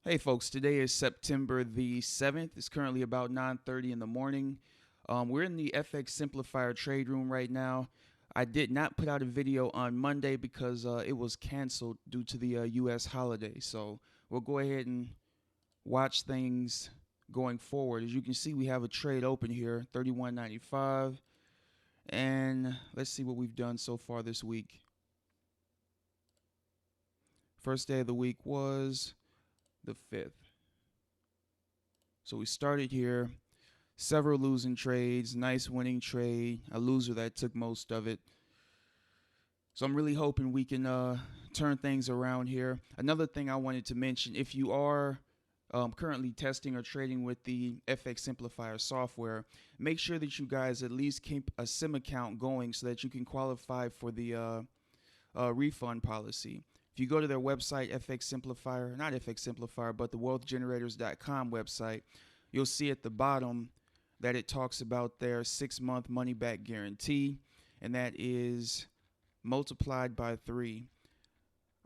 Hey folks, today is September the 7th. It's currently about 9:30 in the morning. We're in the FX Simplifier trade room right now. I did not put out a video on Monday because it was canceled due to the US holiday. So we'll go ahead and watch things going forward. As you can see, we have a trade open here, 31.95. And let's see what we've done so far this week. First day of the week was the 5th. So we started here, several losing trades, nice winning trade, a loser that took most of it. So I'm really hoping we can turn things around here. Another thing I wanted to mention, if you are currently testing or trading with the FX Simplifier software, make sure that you guys at least keep a SIM account going so that you can qualify for the refund policy. If you go to their website, FX Simplifier, not FX Simplifier, but the wealthgenerators.com website, you'll see at the bottom that it talks about their 6-month money back guarantee, and that is multiplied by 3.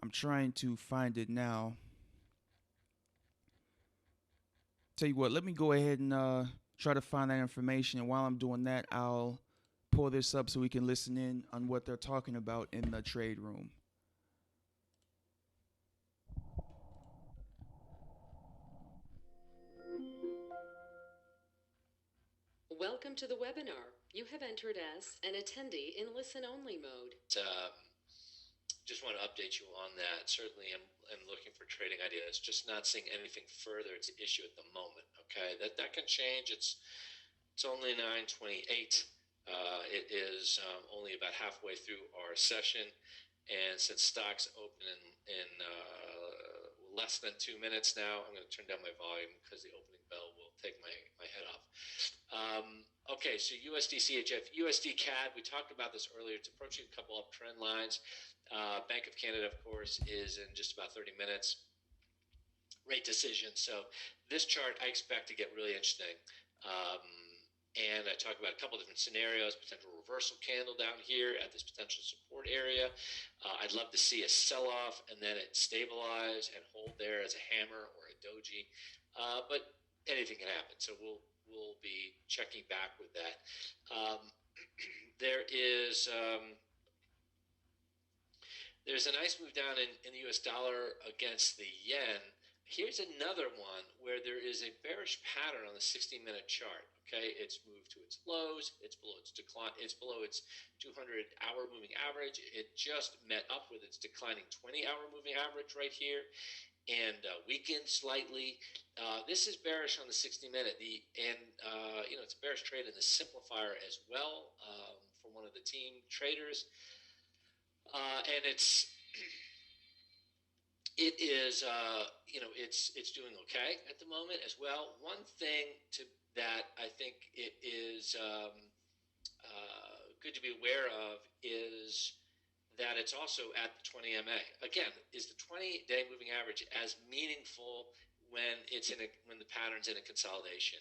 I'm trying to find it now. Tell you what, let me go ahead and try to find that information, and while I'm doing that, I'll pull this up so we can listen in on what they're talking about in the trade room. Welcome to the webinar. You have entered as an attendee in listen-only mode. Just want to update you on that. Certainly, I'm looking for trading ideas. Just not seeing anything further to issue at the moment. Okay, that can change. It's only 9:28. It is only about halfway through our session, and since stocks open in less than 2 minutes now, I'm going to turn down my volume because the opening bell will take my head off. Okay, so USD CHF, USD CAD, we talked about this earlier. It's approaching a couple uptrend lines. Bank of Canada, of course, is in just about 30 minutes. Rate decision. So this chart I expect to get really interesting. And I talk about a couple different scenarios, potential reversal candle down here at this potential support area. I'd love to see a sell-off and then it stabilize and hold there as a hammer or a doji. But anything can happen. So we'll be checking back with that. There's a nice move down in the US dollar against the yen. Here's another one where there is a bearish pattern on the 60-minute chart. Okay, it's moved to its lows, it's below its decline, it's below its 200-hour moving average. It just met up with its declining 20-hour moving average right here and weakened slightly. This is bearish on the 60-minute. It's a bearish trade in the Simplifier as well for one of the team traders, and it's doing okay at the moment as well. One thing that I think it is good to be aware of is that it's also at the 20 MA. Again, is the 20-day moving average as meaningful when when the pattern's in a consolidation?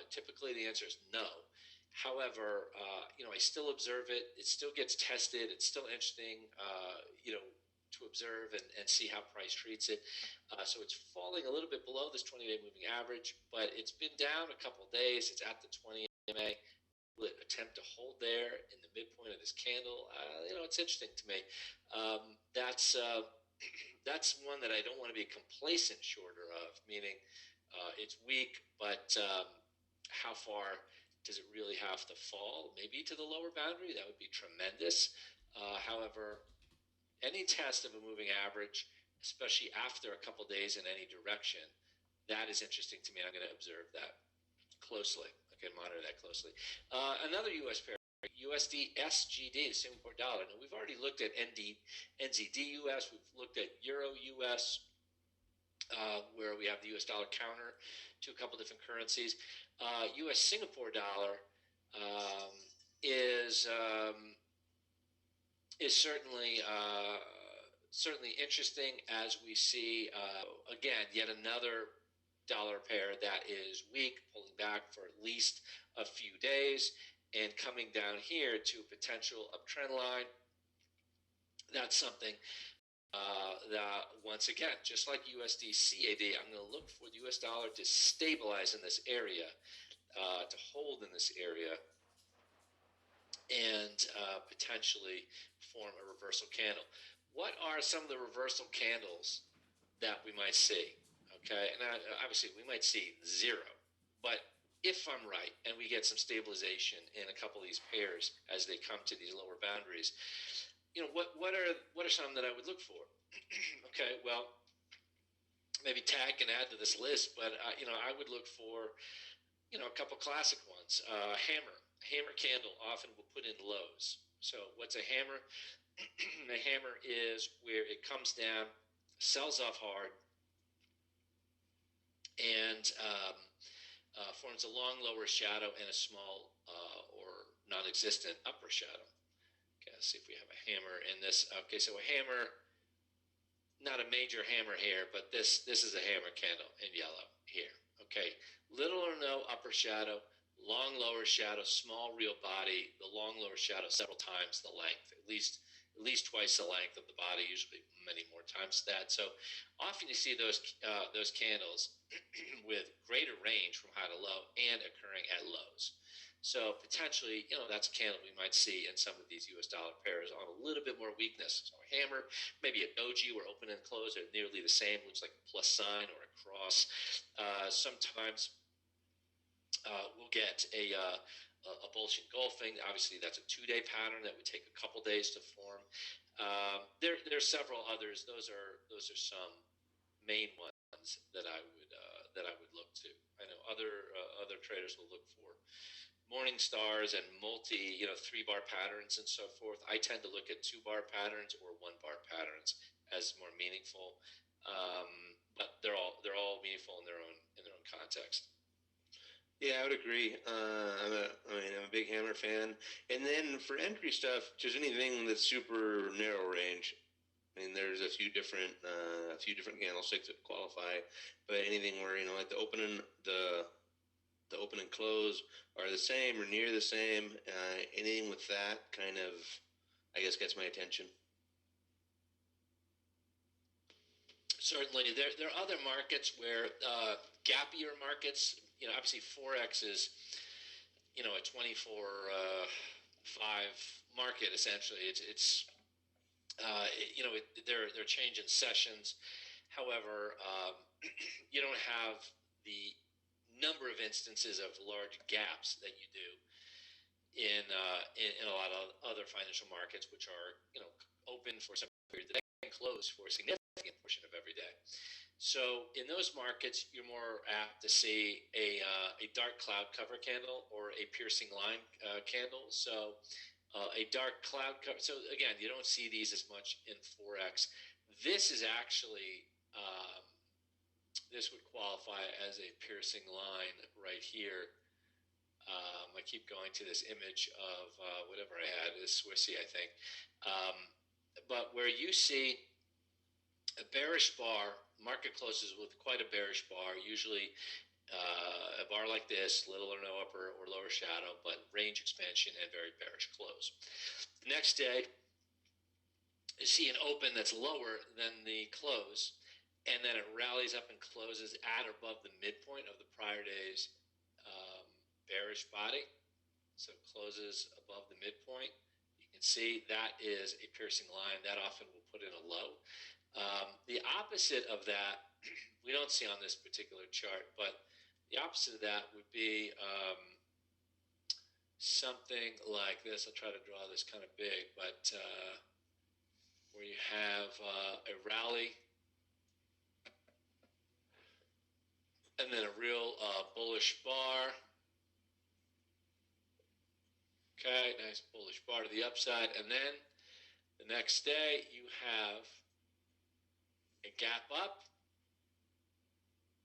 Typically, the answer is no. However, I still observe it. It still gets tested. It's still interesting, to observe and see how price treats it. So it's falling a little bit below this 20-day moving average, but it's been down a couple of days. It's at the 20 MA. Will it attempt to hold there in the midpoint of this candle? It's interesting to me. That's one that I don't want to be a complacent shorter of, meaning it's weak, but how far does it really have to fall? Maybe to the lower boundary. That would be tremendous. However, any test of a moving average, especially after a couple days in any direction, that is interesting to me. I'm going to observe that closely. I can monitor that closely. Another U.S. pair, USD SGD, the Singapore dollar. Now, we've already looked at NZD US. We've looked at Euro US, where we have the U.S. dollar counter to a couple different currencies. U.S. Singapore dollar is certainly interesting as we see again yet another dollar pair that is weak, pulling back for at least a few days and coming down here to a potential uptrend line. That's something Once again, just like USD CAD, I'm going to look for the US dollar to stabilize in this area, to hold in this area, and potentially form a reversal candle. What are some of the reversal candles that we might see? Okay, and obviously we might see zero, but if I'm right and we get some stabilization in a couple of these pairs as they come to these lower boundaries, what are some that I would look for? Okay, well, maybe tag can add to this list, but I would look for a couple classic ones. Hammer candle often will put in lows. So what's a hammer? A hammer is where it comes down, sells off hard, and forms a long lower shadow and a small or non-existent upper shadow. Okay, let's see if we have a hammer in this. Okay, so a hammer, not a major hammer here, but this is a hammer candle in yellow here. Okay, little or no upper shadow, long lower shadow, small real body. The long lower shadow several times the length, at least twice the length of the body, usually many more times that. So often you see those candles with greater range from high to low and occurring at lows. So potentially, that's a candle we might see in some of these US dollar pairs on a little bit more weakness. So a hammer, maybe a doji where open and close are nearly the same, looks like a plus sign or a cross. Sometimes we'll get a bullish engulfing. Obviously, that's a 2-day pattern that would take a couple days to form. There are several others. Those are some main ones that I would look to. I know other traders will look for morning stars and multi 3-bar patterns and so forth. I tend to look at 2-bar patterns or 1-bar patterns as more meaningful, but they're all meaningful in their own context. Yeah, I would agree. I'm a big hammer fan. And then for entry stuff, just anything that's super narrow range. I mean, there's a few different candlesticks that qualify, but anything where like the open and close are the same or near the same, anything with that kind of, I guess, gets my attention. Certainly, there are other markets where gappier markets. Obviously Forex is a 24/5 market essentially. They're changing sessions. However, you don't have the number of instances of large gaps that you do in a lot of other financial markets, which are open for some period of the day and closed for a significant portion of every day. So in those markets, you're more apt to see a dark cloud cover candle or a piercing line candle. So a dark cloud cover. So again, you don't see these as much in Forex. This is actually this would qualify as a piercing line right here. I keep going to this image of whatever I had, this Swissy, I think. But where you see a bearish bar, market closes with quite a bearish bar, usually a bar like this, little or no upper or lower shadow, but range expansion and very bearish close. The next day, you see an open that's lower than the close, and then it rallies up and closes at or above the midpoint of the prior day's bearish body. So it closes above the midpoint. You can see that is a piercing line. That often will put in a low. The opposite of that, we don't see on this particular chart, but the opposite of that would be something like this. I'll try to draw this kind of big, but where you have a rally and then a real bullish bar. Okay, nice bullish bar to the upside. And then the next day you have a gap up.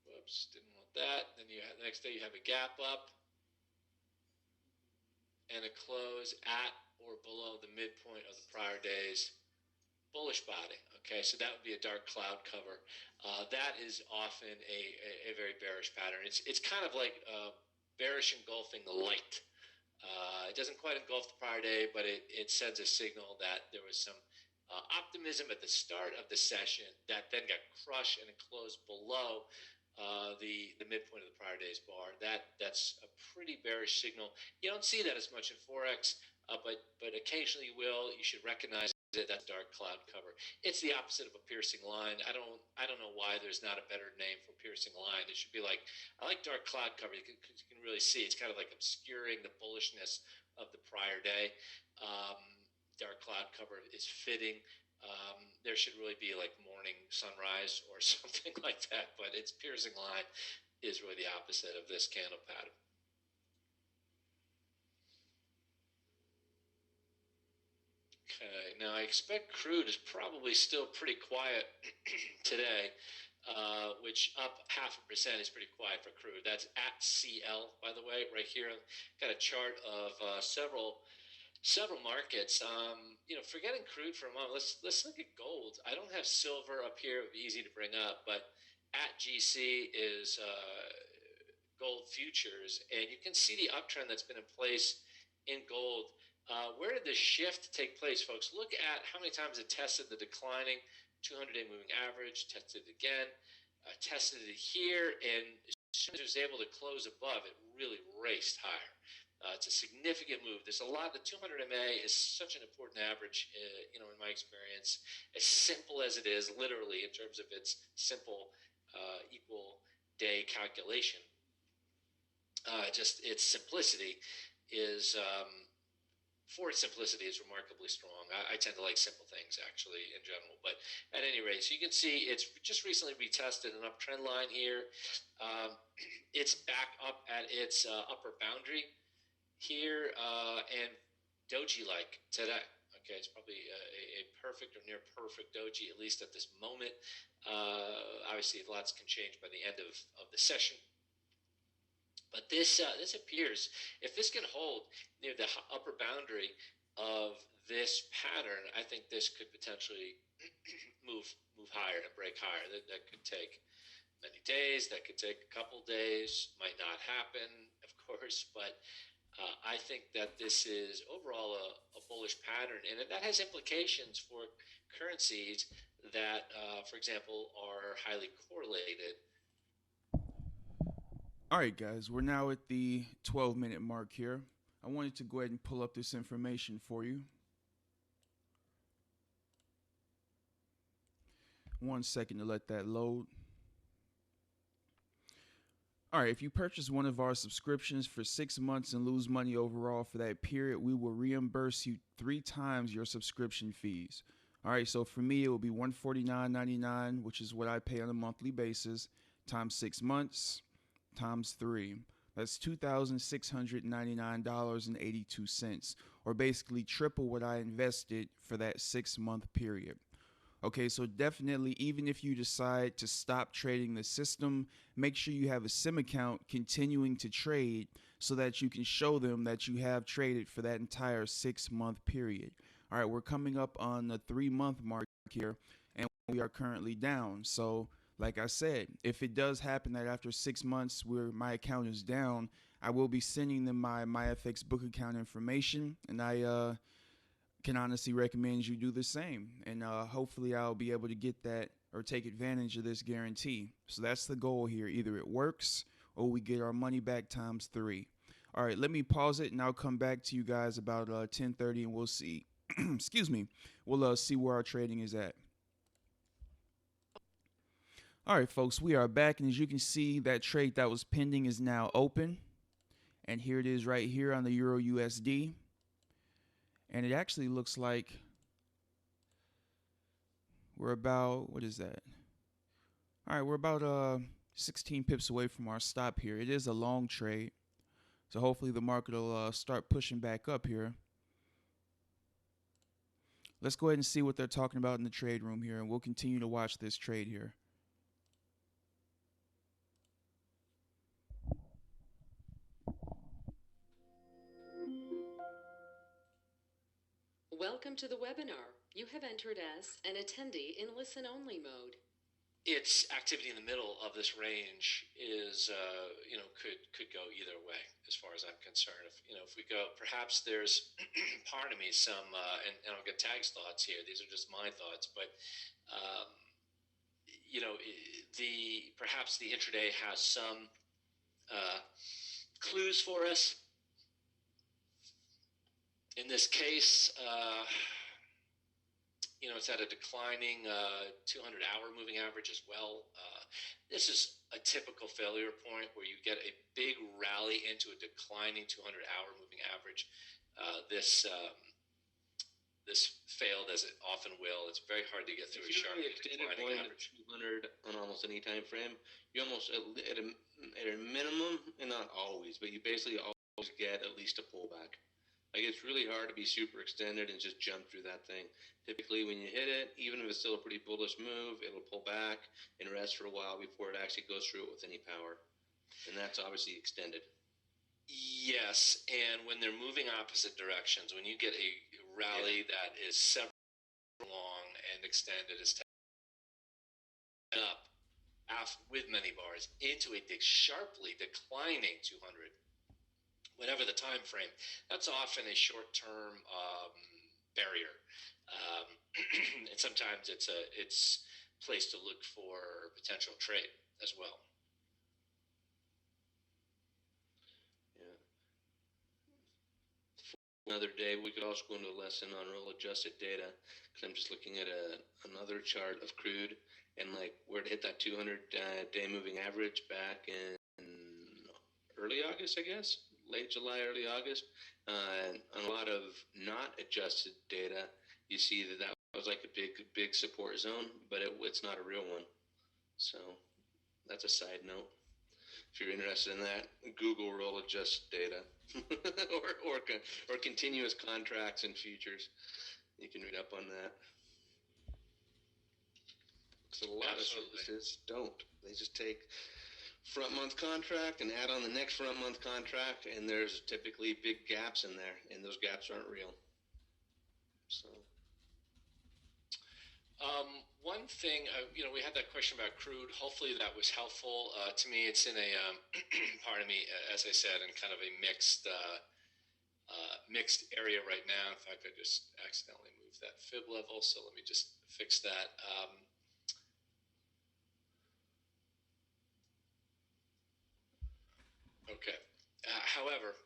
Whoops, didn't want that. Then you have, the next day you have a gap up and a close at or below the midpoint of the prior day's bullish body. Okay, so that would be a dark cloud cover. That is often a very bearish pattern. It's kind of like bearish engulfing light. It doesn't quite engulf the prior day, but it sends a signal that there was some optimism at the start of the session that then got crushed and it closed below the midpoint of the prior day's bar. That's a pretty bearish signal. You don't see that as much in Forex, but occasionally you will. You should recognize it. That's dark cloud cover. It's the opposite of a piercing line. I don't know why there's not a better name for piercing line. It should be like, I like dark cloud cover because you can really see it's kind of like obscuring the bullishness of the prior day. Dark cloud cover is fitting. There should really be like morning sunrise or something like that, but its piercing line is really the opposite of this candle pattern. Okay, now I expect crude is probably still pretty quiet today, which up 0.5% is pretty quiet for crude. That's at CL, by the way, right here. Got a chart of several markets. Forgetting crude for a moment, let's look at gold. I don't have silver up here. It would be easy to bring up, but at GC is gold futures, and you can see the uptrend that's been in place in gold. Where did the shift take place, folks? Look at how many times it tested the declining 200-day moving average, tested it again, tested it here, and as soon as it was able to close above, it really raced higher. It's a significant move. There's a lot. The 200 MA is such an important average, in my experience. As simple as it is, literally, in terms of its simple equal day calculation, just its simplicity is, for its simplicity, is remarkably strong. I tend to like simple things, actually, in general. But at any rate, so you can see it's just recently retested an uptrend line here. It's back up at its upper boundary here, and doji-like today. Okay, it's probably a perfect or near perfect doji, at least at this moment. Obviously, lots can change by the end of the session. But this appears, if this can hold near the upper boundary of this pattern, I think this could potentially move higher and break higher. That could take many days. That could take a couple days. Might not happen, of course, but I think that this is overall a bullish pattern, and that has implications for currencies that, for example, are highly correlated. All right, guys, we're now at the 12-minute mark here. I wanted to go ahead and pull up this information for you. 1 second to let that load. All right, if you purchase one of our subscriptions for 6 months and lose money overall for that period, we will reimburse you 3 times your subscription fees. All right, so for me, it will be $149.99, which is what I pay on a monthly basis, times 6 months, times 3. That's $2,699.82, or basically triple what I invested for that 6-month period. Okay, so definitely, even if you decide to stop trading the system, make sure you have a sim account continuing to trade so that you can show them that you have traded for that entire 6-month period. All right, we're coming up on the 3-month mark here, and we are currently down. So, like I said, if it does happen that after 6 months where my account is down, I will be sending them my MyFX book account information, and I can honestly recommend you do the same, and hopefully I'll be able to get that or take advantage of this guarantee. So that's the goal here. Either it works or we get our money back times 3. All right, let me pause it and I'll come back to you guys about 10:30 and we'll see. Excuse me. We'll see where our trading is at. All right, folks, we are back, and as you can see, that trade that was pending is now open, and here it is right here on the Euro USD. And it actually looks like we're about, what is that? All right, we're about 16 pips away from our stop here. It is a long trade, so hopefully the market will start pushing back up here. Let's go ahead and see what they're talking about in the trade room here, and we'll continue to watch this trade here. Welcome to the webinar. You have entered as an attendee in listen-only mode. its activity in the middle of this range is, could go either way as far as I'm concerned. If we go, perhaps there's, pardon me, some, and I'll get Tag's thoughts here. These are just my thoughts, but, um, perhaps the intraday has some clues for us. In this case, it's at a declining 200-hour moving average as well. This is a typical failure point where you get a big rally into a declining 200-hour moving average. This failed, as it often will. It's very hard to get through a sharp declining average. 200 on almost any time frame, you almost at a minimum, and not always, but you basically always get at least a pullback. Like, it's really hard to be super extended and just jump through that thing. Typically, when you hit it, even if it's still a pretty bullish move, it'll pull back and rest for a while before it actually goes through it with any power. And that's obviously extended. Yes, and when they're moving opposite directions, when you get a rally that is several long and extended, is up with many bars into a sharply declining 200, whatever the time frame, that's often a short-term barrier, and sometimes it's place to look for potential trade as well. Yeah. Another day, we could also go into a lesson on roll-adjusted data, because I'm just looking at another chart of crude, and like where it hit that 200-day moving average back in early August, I guess. Late July, early August, on a lot of not adjusted data, you see that was like a big support zone, but it's not a real one. So that's a side note. If you're interested in that, Google roll adjusted data, or continuous contracts and futures. You can read up on that. Because a lot of services don't. They just take front month contract and add on the next front month contract, and there's typically big gaps in there, and those gaps aren't real. So one thing, we had that question about crude. Hopefully that was helpful. To me, it's in a pardon me, as I said, in kind of a mixed area right now. In fact, I just accidentally moved that fib level, so let me just fix that. Okay. However,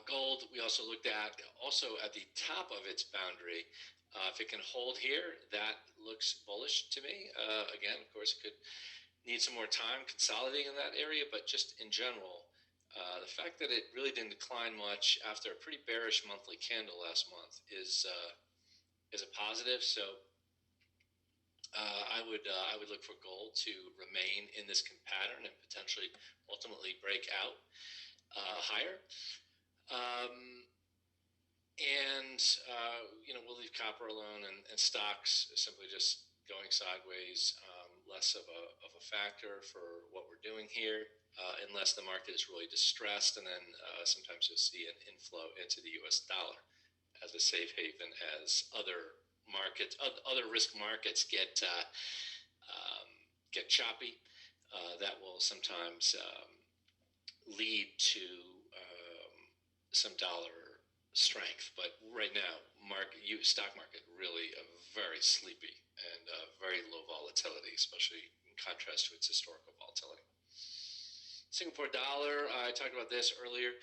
gold we also looked at, also at the top of its boundary. If it can hold here, that looks bullish to me. Again, of course, it could need some more time consolidating in that area, but just in general, the fact that it really didn't decline much after a pretty bearish monthly candle last month is a positive. So I would look for gold to remain in this pattern and potentially ultimately break out higher. We'll leave copper alone, and stocks simply just going sideways, less of a factor for what we're doing here, unless the market is really distressed, and then sometimes you'll see an inflow into the U.S. dollar as a safe haven, as other markets, other risk markets get choppy. That will sometimes lead to some dollar strength, but right now, stock market really very sleepy and very low volatility, especially in contrast to its historical volatility. Singapore dollar, I talked about this earlier.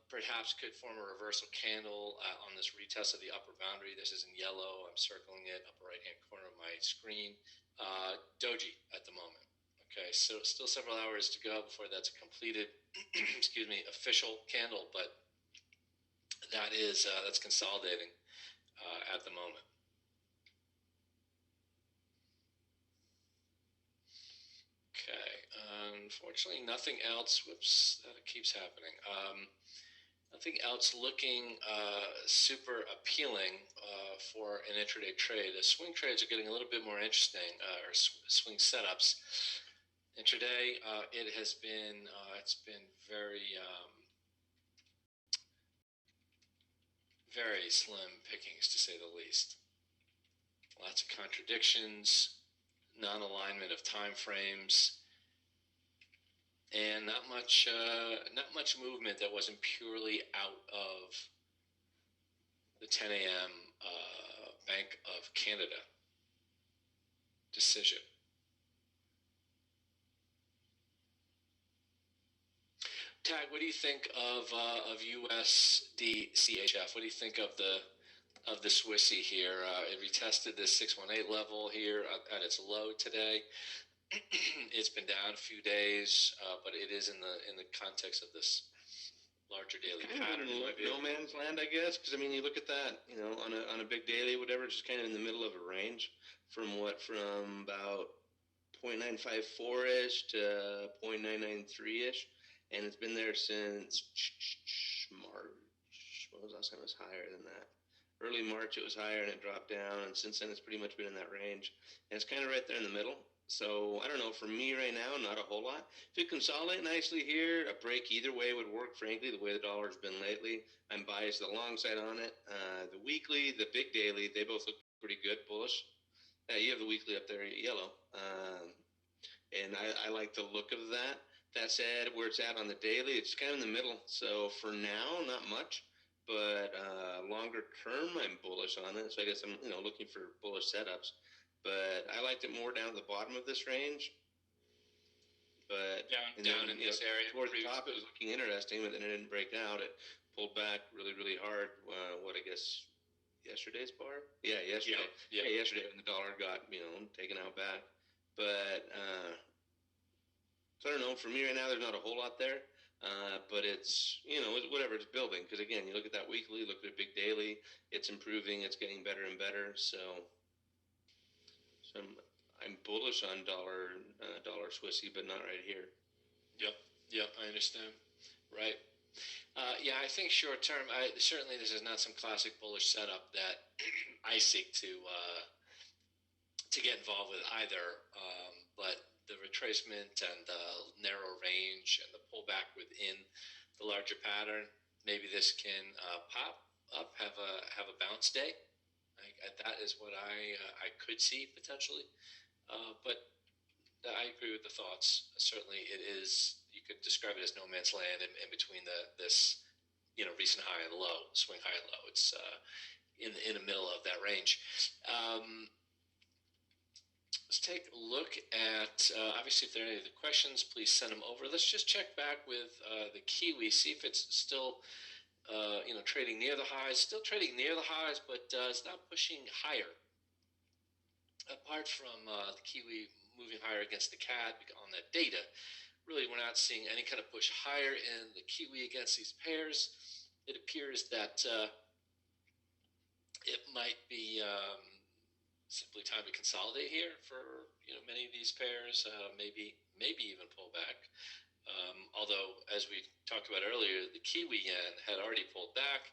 Perhaps could form a reversal candle on this retest of the upper boundary. This is in yellow. I'm circling it, upper right-hand corner of my screen. Doji at the moment. Okay, so still several hours to go before that's a completed, excuse me, official candle, but that's consolidating at the moment. Okay, unfortunately, nothing else. Whoops, that keeps happening. Nothing else looking super appealing for an intraday trade. The swing trades are getting a little bit more interesting, or swing setups. Intraday, it has been it's been very very slim pickings, to say the least. Lots of contradictions. non-alignment of time frames, and not much movement that wasn't purely out of the 10 a.m. Bank of Canada decision. Tag, what do you think of USD CHF? What do you think of the Swissy here? It retested this 618 level here at its low today. It's been down a few days, but it is in the context of this larger daily pattern. No man's land, I guess, because I mean, you look at that, you know, on a big daily, whatever, it's just kind of in the middle of a range from about 0.954-ish to 0.993-ish, and it's been there since March. What was the last time it was higher than that? Early March it was higher and it dropped down, and since then it's pretty much been in that range, and it's kind of right there in the middle. So I don't know, for me right now, not a whole lot. If it consolidate nicely here, a break either way would work, frankly, the way the dollar's been lately. I'm biased to the long side on it. The weekly, the big daily, they both look pretty good, bullish. You have the weekly up there, yellow. And I like the look of that. That said, where it's at on the daily, it's kind of in the middle. So for now, not much. But longer term, I'm bullish on it. So I guess I'm looking for bullish setups. But I liked it more down at the bottom of this range. But down in this area. Towards the top, it was looking interesting, but then it didn't break out. It pulled back really, really hard. What I guess yesterday's bar? Yeah, yesterday. Yeah, yesterday when the dollar got taken out back. But so I don't know. For me right now, there's not a whole lot there. But it's whatever, it's building. Because again, you look at that weekly, look at a big daily. It's improving. It's getting better and better. So I'm bullish on dollar Swissy, but not right here. Yep, I understand. Right. Yeah, I think short term, certainly this is not some classic bullish setup that I seek to get involved with either. But the retracement and the narrow range and the pullback within the larger pattern, maybe this can pop up, have a bounce day. That is what I could see potentially, but I agree with the thoughts. Certainly, it is. You could describe it as no man's land in between this recent high and low, swing high and low. It's in the middle of that range. Let's take a look at. Obviously, if there are any other questions, please send them over. Let's just check back with the Kiwi, see if it's still. Trading near the highs, still trading near the highs, but it's not pushing higher. Apart from the Kiwi moving higher against the CAD on that data, really we're not seeing any kind of push higher in the Kiwi against these pairs. It appears that it might be simply time to consolidate here for many of these pairs, maybe even pull back. Although, as we talked about earlier, the Kiwi yen had already pulled back,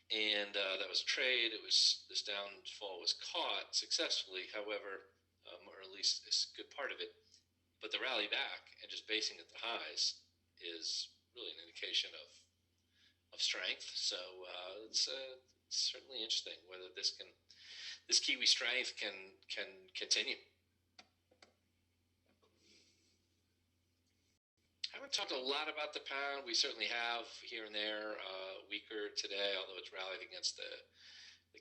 and that was a trade. This downfall was caught successfully, however, or at least a good part of it. But the rally back and just basing at the highs is really an indication of strength. So it's certainly interesting whether this Kiwi strength can continue. I haven't talked a lot about the pound. We certainly have here and there, weaker today, although it's rallied against the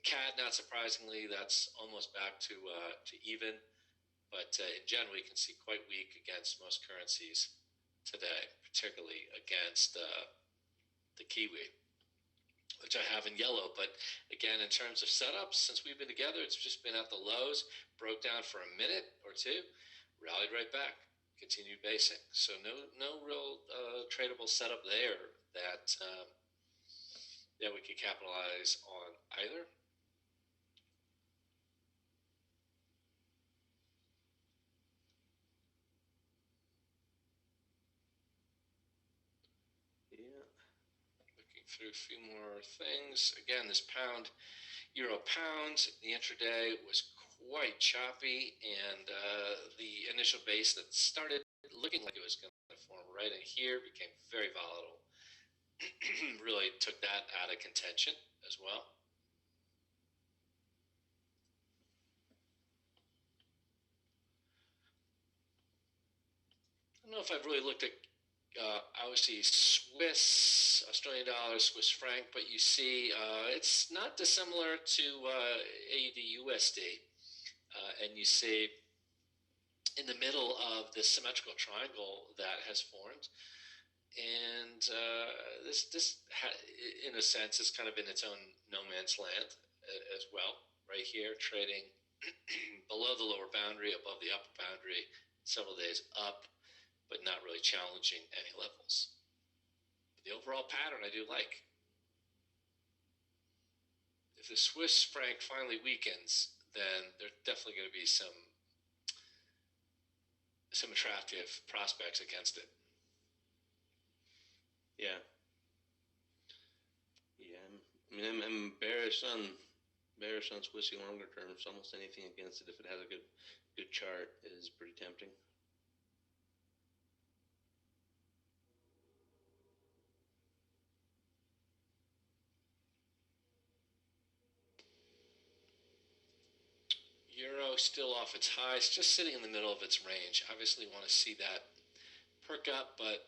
CAD. Not surprisingly, that's almost back to even. But in general, you can see quite weak against most currencies today, particularly against the Kiwi, which I have in yellow. But again, in terms of setups, since we've been together, it's just been at the lows, broke down for a minute or two, rallied right back. Continued basing, so no real tradable setup there that we could capitalize on either. Yeah. Looking through a few more things. Again, this pound, euro pound, the intraday was quite choppy, and the initial base that started looking like it was going to form right in here became very volatile. Really took that out of contention as well. don't know if I've really looked at obviously Swiss, Australian dollar, Swiss franc, but you see it's not dissimilar to AUD USD. And you see in the middle of this symmetrical triangle that has formed. And this in a sense, is kind of in its own no man's land as well, right here, trading below the lower boundary, above the upper boundary, several days up, but not really challenging any levels. The overall pattern I do like. If the Swiss franc finally weakens, then there's definitely going to be some attractive prospects against it. Yeah. I'm bearish on Swissy longer term. So almost anything against it, if it has a good chart, is pretty tempting. Euro still off its highs, just sitting in the middle of its range. Obviously want to see that perk up, but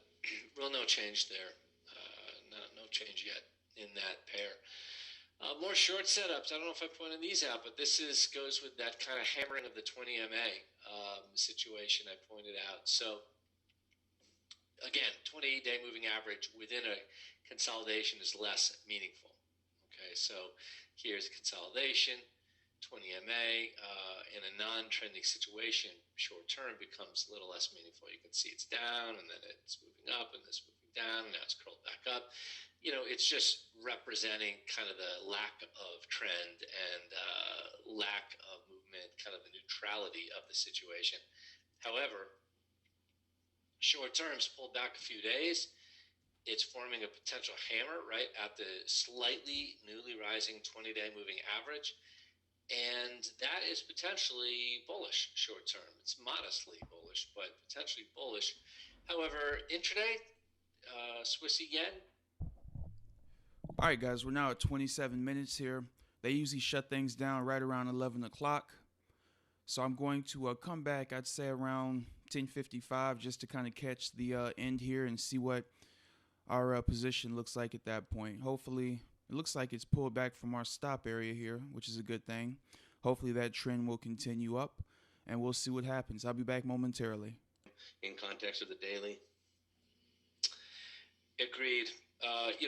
real no change there. No change yet in that pair. More short setups. I don't know if I pointed these out, but this goes with that kind of hammering of the 20 MA situation I pointed out. So again, 28-day moving average within a consolidation is less meaningful. Okay, so here's a consolidation. 20 MA in a non-trending situation, short term becomes a little less meaningful. You can see it's down, and then it's moving up, and it's moving down, and now it's curled back up. It's just representing kind of the lack of trend and lack of movement, kind of the neutrality of the situation. However, short term's pulled back a few days. It's forming a potential hammer right at the slightly newly rising 20-day moving average. And that is potentially bullish short term. It's modestly bullish, but potentially bullish. However, intraday, Swissy yen. All right, guys, we're now at 27 minutes here. They usually shut things down right around 11 o'clock. So I'm going to come back, I'd say around 10:55, just to kind of catch the end here and see what our position looks like at that point. Hopefully, it looks like it's pulled back from our stop area here, which is a good thing. Hopefully that trend will continue up, and we'll see what happens. I'll be back momentarily. In context of the daily. Agreed.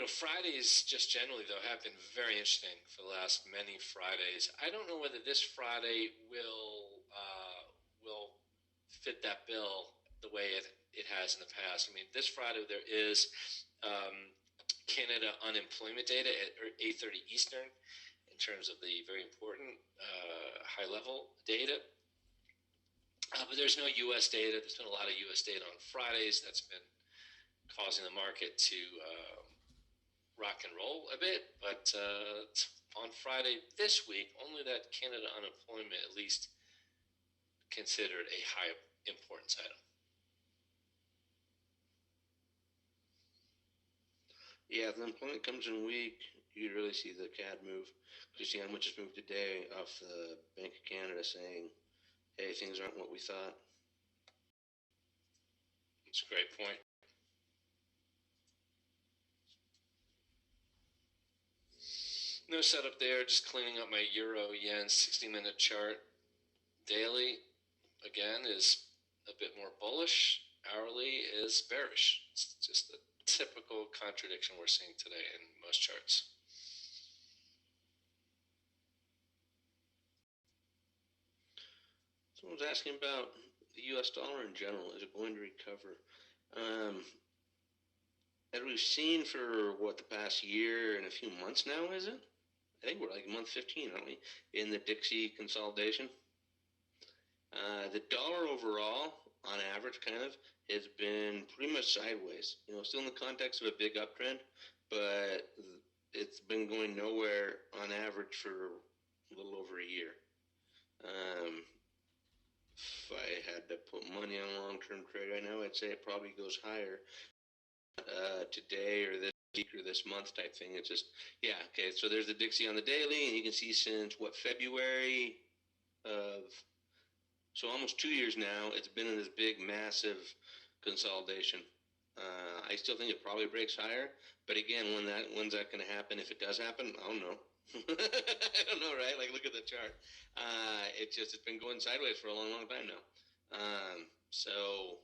Fridays just generally, though, have been very interesting for the last many Fridays. I don't know whether this Friday will fit that bill the way it has in the past. I mean, this Friday there is Canada unemployment data at 8:30 Eastern in terms of the very important high-level data. But there's no U.S. data. There's been a lot of U.S. data on Fridays. That's been causing the market to rock and roll a bit. But on Friday this week, only that Canada unemployment at least considered a high importance item. Yeah, if the employment comes in weak, you really see the CAD move. You see how much it's moved today off the Bank of Canada saying, hey, things aren't what we thought. That's a great point. No setup there, just cleaning up my Euro Yen 60-minute chart. Daily, again, is a bit more bullish. Hourly is bearish. It's just a typical contradiction we're seeing today in most charts. Someone was asking about the U.S. dollar in general. Is it going to recover? As we've seen for, the past year and a few months now, is it? I think we're like month 15, aren't we, in the Dixie consolidation? The dollar overall, on average, kind of, has been pretty much sideways. Still in the context of a big uptrend, but it's been going nowhere on average for a little over a year. If I had to put money on a long-term trade right now, I'd say it probably goes higher today or this week or this month type thing. It's just, yeah, okay, so there's the Dixie on the daily, and you can see since, February of, so almost 2 years now, it's been in this big, massive consolidation. I still think it probably breaks higher, but again, when's that going to happen? If it does happen, I don't know. I don't know, right? Like, look at the chart. It's been going sideways for a long, long time now. So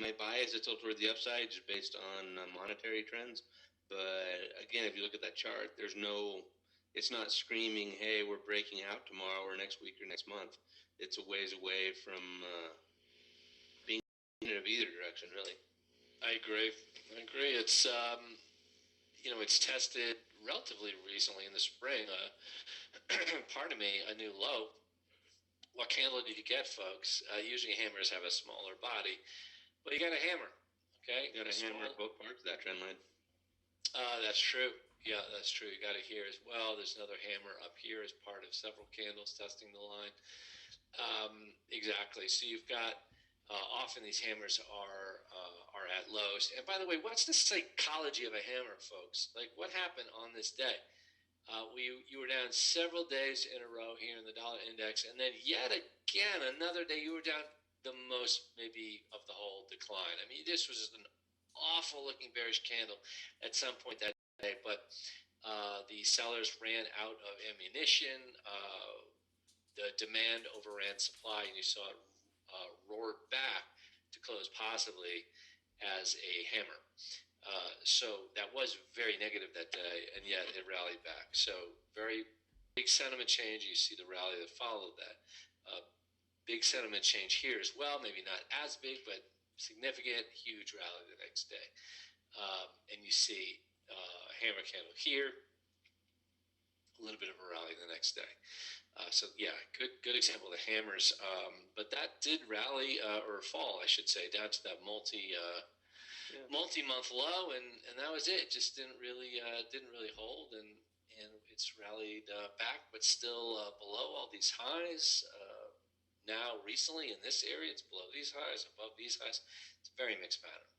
my bias is still toward the upside, just based on monetary trends. But again, if you look at that chart, it's not screaming, "Hey, we're breaking out tomorrow or next week or next month." It's a ways away from being in either direction, really. I agree. It's it's tested relatively recently in the spring. Pardon me, a new low. What candle did you get, folks? Usually hammers have a smaller body, but you got a hammer. Okay, You got to hammer both parts of that trend line. That's true. Yeah, that's true. You got it here as well. There's another hammer up here as part of several candles testing the line. Exactly. So you've got often these hammers are at lows. And by the way, what's the psychology of a hammer, folks? Like, what happened on this day? You were down several days in a row here in the dollar index, and then yet again another day you were down the most maybe of the whole decline. I mean, this was an awful looking bearish candle at some point that day, but the sellers ran out of ammunition. The demand overran supply, and you saw it roared back to close possibly as a hammer. So that was very negative that day, and yet it rallied back. So very big sentiment change. You see the rally that followed that. Big sentiment change here as well. Maybe not as big, but significant, huge rally the next day. And you see hammer candle here, a little bit of a rally the next day. So yeah, good example of the hammers. But that did rally or fall, I should say, down to that multi-month low, and that was it. Just didn't really hold, and it's rallied back, but still below all these highs. Now recently in this area, it's below these highs, above these highs. It's a very mixed pattern.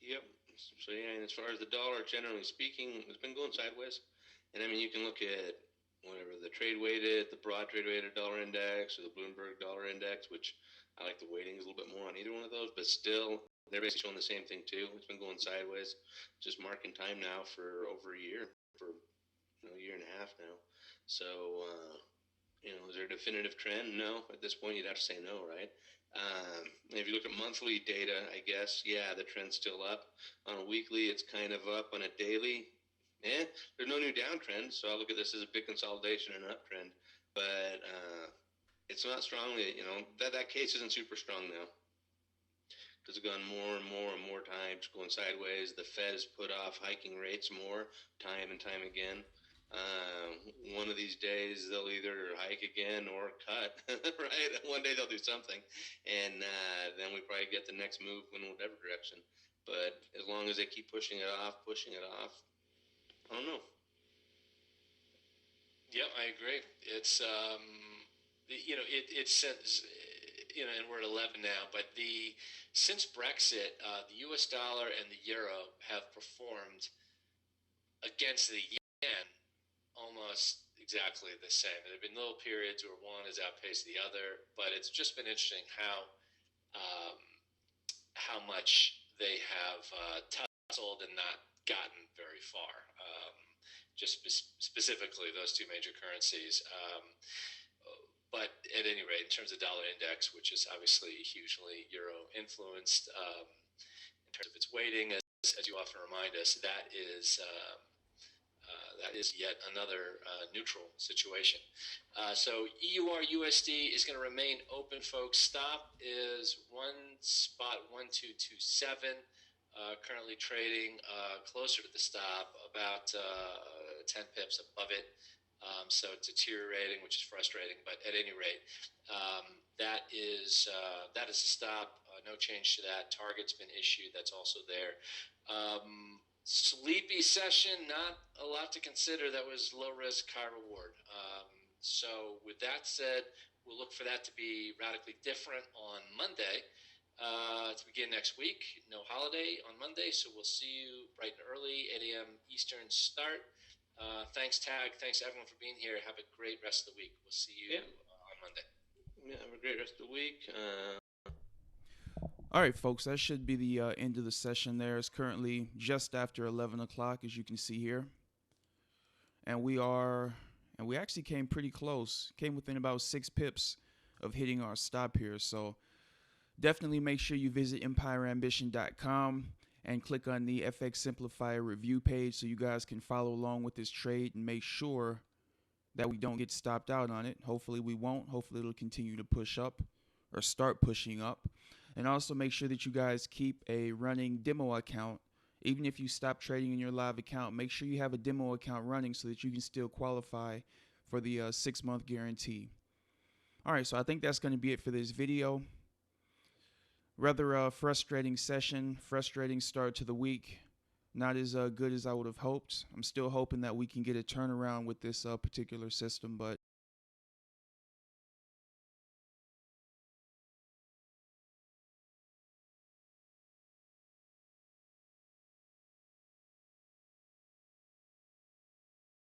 Yep. So yeah, and as far as the dollar, generally speaking, it's been going sideways. And I mean, you can look at whatever the trade weighted, the broad trade weighted dollar index, or the Bloomberg dollar index, which I like the weightings a little bit more on either one of those, but still, they're basically showing the same thing too. It's been going sideways, just marking time now for over a year, for a year and a half now. So, is there a definitive trend? No. At this point, you'd have to say no, right? If you look at monthly data, I guess, yeah, the trend's still up. On a weekly, it's kind of up. On a daily, there's no new downtrend, so I look at this as a big consolidation and an uptrend. But it's not strongly, that case isn't super strong now, because it's gone more and more times going sideways. The Fed has put off hiking rates more time and time again. One of these days they'll either hike again or cut, right? One day they'll do something, and then we probably get the next move in whatever direction. But as long as they keep pushing it off, I don't know. Yeah, I agree. It's it says, and we're at 11 now, but since Brexit, the U.S. dollar and the euro have performed against the yen almost exactly the same. There have been little periods where one has outpaced the other, but it's just been interesting how much they have tussled and not gotten very far. Just specifically those two major currencies. But at any rate, in terms of dollar index, which is obviously hugely euro influenced, in terms of its weighting, as you often remind us, that is yet another neutral situation. So EUR USD is going to remain open, folks. Stop is 1.1227. Currently trading closer to the stop, about 10 pips above it. So it's deteriorating, which is frustrating. But at any rate, that is a stop. No change to that. Target's been issued. That's also there. Sleepy session, not a lot to consider. That was low risk, high reward. So with that said, we'll look for that to be radically different on Monday. To begin next week. No holiday on Monday, so we'll see you bright and early, 8 a.m. Eastern start. Thanks, Tag. Thanks, everyone, for being here. Have a great rest of the week. We'll see you on Monday. Yeah, have a great rest of the week. All right, folks, that should be the end of the session there. It's currently just after 11 o'clock, as you can see here. And we actually came pretty close, came within about 6 pips of hitting our stop here. So definitely make sure you visit EmpireAmbition.com and click on the FX Simplifier review page so you guys can follow along with this trade and make sure that we don't get stopped out on it. Hopefully we won't. Hopefully it'll continue to push up or start pushing up. And also make sure that you guys keep a running demo account. Even if you stop trading in your live account, make sure you have a demo account running so that you can still qualify for the 6-month guarantee. All right, so I think that's going to be it for this video. Rather frustrating session, frustrating start to the week. Not as good as I would have hoped. I'm still hoping that we can get a turnaround with this particular system, but